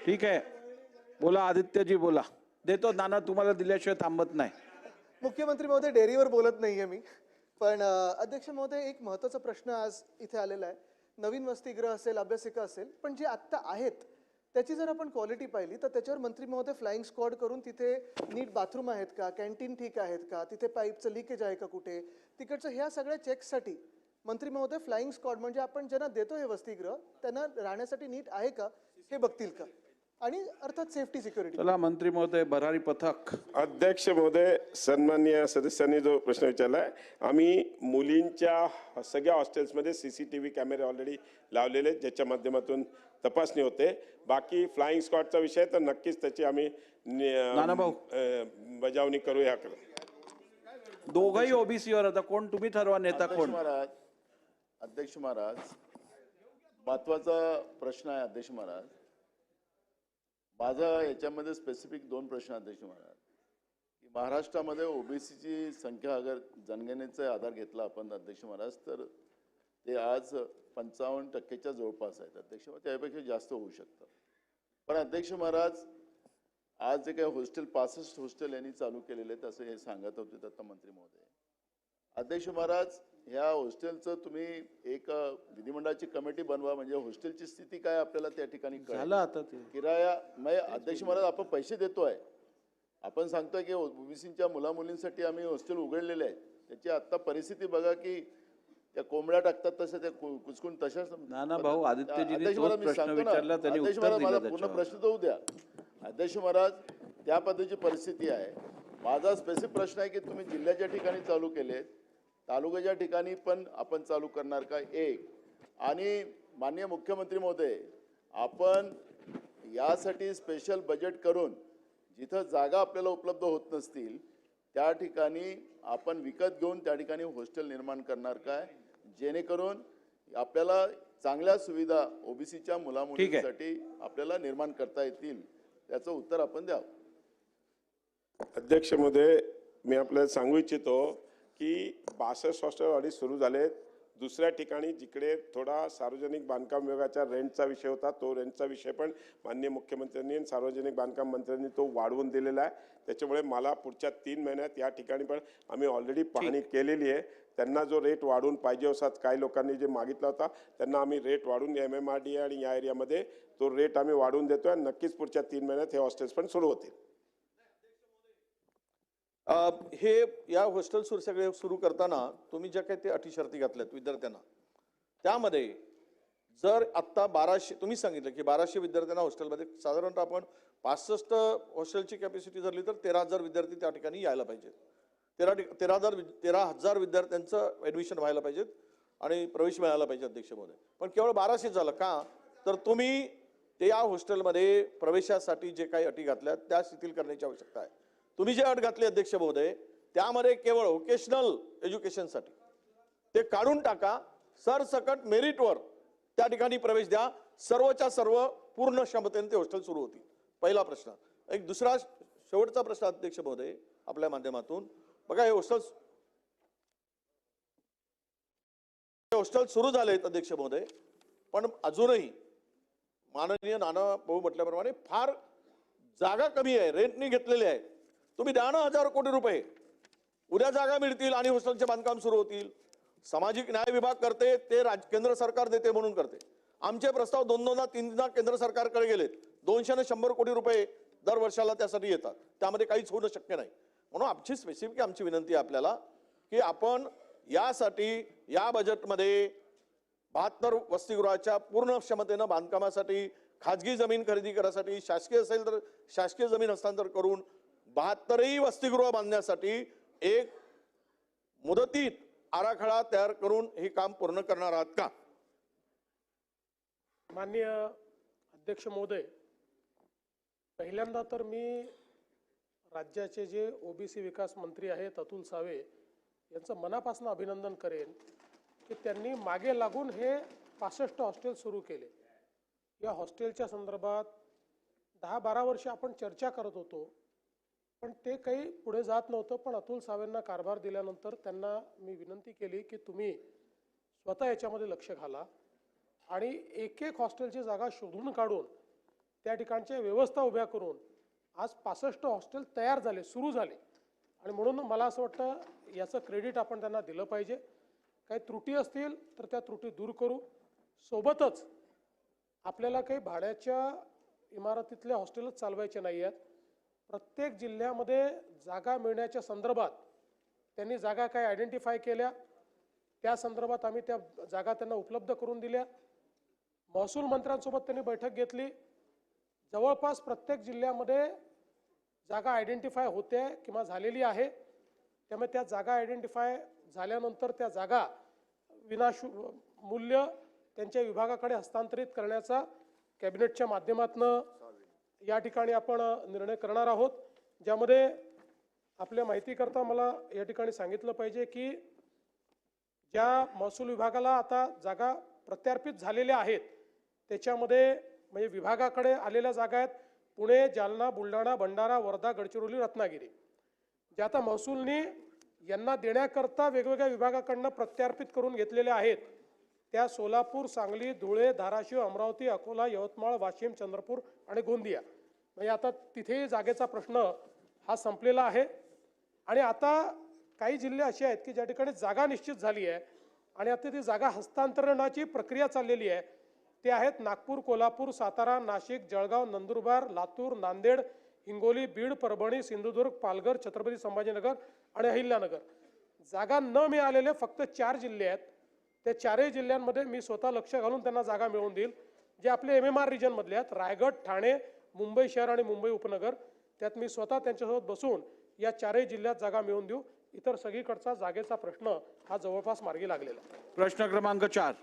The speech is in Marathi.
ठीक आहे, बोला आदित्यजी बोला. देतो नाना, तुम्हाला दिल्याशिवाय थांबत नाही. मुख्यमंत्री महोदय, डेअरीवर बोलत नाहीये मी, पण अध्यक्ष महोदय, एक महत्त्वाचा प्रश्न आज इथे आलेला आहे. नवीन वसतिगृह असेल, अभ्यासिका असेल, पण जे आत्ता आहेत त्याची जर आपण क्वालिटी पाहिली तर त्याच्यावर मंत्री महोदय फ्लाइंग स्क्वॉड करून तिथे नीट बाथरूम आहेत का, कॅन्टीन ठीक आहेत का, तिथे पाईपचं लिकेज आहे का कुठे, तिकडचं ह्या सगळ्या चेक्ससाठी मंत्री महोदय फ्लाइंग स्क्वॉड म्हणजे आपण ज्यांना देतो हे वसतिगृह त्यांना राहण्यासाठी नीट आहे का हे बघतील का, आणि अर्थात सेफ्टी सिक्युरिटी. चला मंत्री महोदय, भरारी पथक. अध्यक्ष महोदय, सन्माननीय सदस्यांनी जो प्रश्न विचारलाय, आम्ही मुलींच्या सगळ्या हॉस्टेल्समध्ये CCTV कॅमेरे ऑलरेडी लावलेले आहेत, ज्याच्या माध्यमातून तपासणी होते. बाकी फ्लाइंग स्क्वॉडचा विषय तर नक्कीच त्याची आम्ही नानाभाऊ. बजावणी करूया. दोघही ओबीसीवर. आता कोण तुम्ही ठरवा नेता कोण. अध्यक्ष महाराज, महत्वाचा प्रश्न आहे अध्यक्ष महाराज. माझा याच्यामध्ये स्पेसिफिक दोन प्रश्न अध्यक्ष महाराज, की महाराष्ट्रामध्ये ओबीसीची संख्या अगर जनगणनेचा आधार घेतला आपण अध्यक्ष महाराज तर ते आज 55% जवळपास आहेत अध्यक्ष महाराज. त्यापेक्षा जास्त होऊ शकतं. पण अध्यक्ष महाराज, आज जे काही हॉस्टेल 65 हॉस्टेल यांनी चालू केलेले आहेत असं हे सांगत होते दत्त मंत्री महोदय. अध्यक्ष महाराज, ह्या हॉस्टेलचं तुम्ही एक विधिमंडळाची कमिटी बनवा, म्हणजे हॉस्टेलची स्थिती काय आपल्याला त्या ठिकाणी कळेल. आता ते किराया म्हणजे अध्यक्ष महाराज, आपण पैसे देतोय, आपण सांगतोय की ओबीसीच्या मुलामुलींसाठी आम्ही हॉस्टेल उघडलेले आहेत, त्याची आता परिस्थिती बघा की त्या कोंबड्या टाकतात तसं त्या कुचकून तशाच. नाना भाऊ, आदित्यजींनी अध्यक्ष महाराज, तोच मी प्रश्न सांगतो ना, विचारला, त्यांनी अध्यक्ष उत्तर महाराज दिलं माझा पूर्ण त्याच्यावर. प्रश्न तो द्या. अध्यक्ष महाराज, त्या पद्धतीची परिस्थिती आहे. माझा स्पेसिफिक प्रश्न आहे की तुम्ही जिल्ह्याच्या ठिकाणी चालू केलेत, तालुक्याच्या ठिकाणी पण आपण चालू करणार का एक. आणि माननीय मुख्यमंत्री महोदय, आपण यासाठी स्पेशल बजेट करून जिथं जागा आपल्याला उपलब्ध होत नसतील त्या ठिकाणी आपण विकत घेऊन त्या ठिकाणी हॉस्टेल निर्माण करणार काय, जेणेकरून आपल्याला चांगल्या सुविधा ओबीसीच्या मुलामुलींसाठी आपल्याला निर्माण करता येतील, त्याचं उत्तर आपण द्यावं. अध्यक्ष महोदय, मी आपल्याला सांगू इच्छितो की 62 हॉस्टेल ऑलरेडी सुरू झाले. दुसऱ्या ठिकाणी जिकडे थोडा सार्वजनिक बांधकाम विभागाच्या रेंटचा विषय होता, तो रेंटचा विषय पण माननीय मुख्यमंत्र्यांनी आणि सार्वजनिक बांधकाम मंत्र्यांनी तो वाढवून दिलेला आहे. त्याच्यामुळे मला पुढच्या 3 महिन्यात या ठिकाणी पण आम्ही ऑलरेडी पाहणी केलेली आहे. त्यांना जो रेट वाढवून पाहिजे होता, काही लोकांनी जे मागितला होता त्यांना आम्ही रेट वाढवून MMRDA आणि या एरियामध्ये तो रेट आम्ही वाढवून देतोय आणि नक्कीच पुढच्या 3 महिन्यात हे हॉस्टेल्स पण सुरू होतील. हे या हॉस्टेल सगळे सुरू करताना तुम्ही ज्या काही ते अटी शर्ती घातल्यात विद्यार्थ्यांना, त्यामध्ये जर आत्ता 1200 तुम्ही सांगितलं की 1200 विद्यार्थ्यांना हॉस्टेलमध्ये साधारणतः आपण 65 हॉस्टेलची कॅपॅसिटी धरली तर 13,000 विद्यार्थी त्या ठिकाणी यायला पाहिजेत. 13,000 विद्यार्थ्यांचं ॲडमिशन व्हायला पाहिजेत आणि प्रवेश मिळायला पाहिजे अध्यक्ष महोदय. पण केवळ 1200 झालं का, तर तुम्ही ते या हॉस्टेलमध्ये प्रवेशासाठी जे काही अटी घातल्यात त्या शिथिल करण्याची आवश्यकता आहे. तुम्ही जे अट घातली अध्यक्ष महोदय त्यामध्ये केवळ व्होकेशनल एज्युकेशनसाठी ते काढून टाका. सरसकट मेरिटवर त्या ठिकाणी प्रवेश द्या. सर्वच्या सर्व पूर्ण क्षमतेने ते हॉस्टेल सुरू होतील. पहिला प्रश्न. एक दुसरा शेवटचा प्रश्न अध्यक्ष महोदय आपल्या माध्यमातून बघा, हे हॉस्टेल सुरू झालेत अध्यक्ष महोदय, पण अजूनही माननीय नाना भाऊ म्हटल्याप्रमाणे फार जागा कमी आहे, रेंटनी घेतलेले आहे. तुम्ही द्या ना 1000 कोटी रुपये, उद्या जागा मिळतील आणि हॉस्टेलचे बांधकाम सुरू होतील. सामाजिक न्याय विभाग करते ते केंद्र सरकार देते म्हणून करते. आमचे प्रस्ताव 2-2दा 3दा केंद्र सरकारकडे गेलेत. 200 ने 100 कोटी रुपये दर वर्षाला त्यासाठी येतात. त्यामध्ये काहीच होणं शक्य नाही. म्हणून आमची स्पेसिफिक आमची विनंती आहे आपल्याला की आपण यासाठी या बजेटमध्ये 72 वसतिगृहाच्या पूर्ण क्षमतेनं बांधकामासाठी, खाजगी जमीन खरेदी करायसाठी, शासकीय असेल तर शासकीय जमीन हस्तांतर करून 72ही वसतिगृह बांधण्यासाठी एक मुदतीत आराखडा तयार करून हे काम पूर्ण करणार आहात का? माननीय अध्यक्ष महोदय, पहिल्यांदा तर मी राज्याचे जे ओबीसी विकास मंत्री आहेत अतुल सावे यांचं मनापासून अभिनंदन करेन की त्यांनी मागे लागून हे 65 हॉस्टेल सुरू केले. या हॉस्टेलच्या संदर्भात 10-12 वर्ष आपण चर्चा करत होतो, पण ते काही पुढे जात नव्हतं. पण अतुल सावेंना कारभार दिल्यानंतर त्यांना मी विनंती केली की तुम्ही स्वतः याच्यामध्ये लक्ष घाला आणि एक एक हॉस्टेलची जागा शोधून काढून त्या ठिकाणच्या व्यवस्था उभ्या करून आज 65 हॉस्टेल तयार झाले, सुरू झाले. आणि म्हणून मला असं वाटतं याचं क्रेडिट आपण त्यांना दिलं पाहिजे. काही त्रुटी असतील तर त्या त्रुटी दूर करू. सोबतच आपल्याला काही भाड्याच्या इमारतीतले हॉस्टेलच चालवायचे नाही आहेत. प्रत्येक जिल्ह्यामध्ये जागा मिळण्याच्या संदर्भात त्यांनी जागा काय आयडेंटिफाय केल्या, त्या संदर्भात आम्ही त्या जागा त्यांना उपलब्ध करून दिल्या. महसूल मंत्र्यांसोबत त्यांनी बैठक घेतली. जवळपास प्रत्येक जिल्ह्यामध्ये जागा आयडेंटिफाय होते किंवा झालेली आहे. त्यामुळे त्या जागा आयडेंटिफाय झाल्यानंतर त्या जागा मूल्य त्यांच्या विभागाकडे हस्तांतरित करण्याचा कॅबिनेटच्या माध्यमातून या ठिकाणी आपण निर्णय करणार आहोत. ज्यामध्ये आपल्या माहितीकरता मला या ठिकाणी सांगितलं पाहिजे की ज्या महसूल विभागाला आता जागा प्रत्यार्पित झालेल्या आहेत त्याच्यामध्ये म्हणजे विभागाकडे आलेल्या जागा आहेत पुणे, जालना, बुलढाणा, भंडारा, वर्धा, गडचिरोली, रत्नागिरी. जे आता महसूलनी यांना देण्याकरता वेगवेगळ्या विभागाकडनं प्रत्यार्पित करून घेतलेल्या आहेत त्या सोलापूर, सांगली, धुळे, धाराशिव, अमरावती, अकोला, यवतमाळ, वाशिम, चंद्रपूर आणि गोंदिया. म्हणजे आता तिथेही जागेचा प्रश्न हा संपलेला आहे. आणि आता काही जिल्हे असे आहेत की ज्या ठिकाणी जागा निश्चित झाली आहे आणि आता ती जागा हस्तांतरणाची प्रक्रिया चाललेली आहे. ते आहेत नागपूर, कोल्हापूर, सातारा, नाशिक, जळगाव, नंदुरबार, लातूर, नांदेड, हिंगोली, बीड, परभणी, सिंधुदुर्ग, पालघर, छत्रपती संभाजीनगर आणि अहिल्यानगर. जागा न मिळालेले फक्त 4 जिल्हे आहेत. त्या 4ही जिल्ह्यांमध्ये मी स्वतः लक्ष घालून त्यांना जागा मिळवून देईल. जे आपले MMR रिजनमधले आहेत रायगड, ठाणे, मुंबई शहर आणि मुंबई उपनगर, त्यात मी स्वतः त्यांच्यासोबत बसून या 4ही जिल्ह्यात जागा मिळवून देऊ. इतर सगळीकडचा जागेचा प्रश्न हा जवळपास मार्गी लागलेला आहे. प्रश्न क्रमांक 4.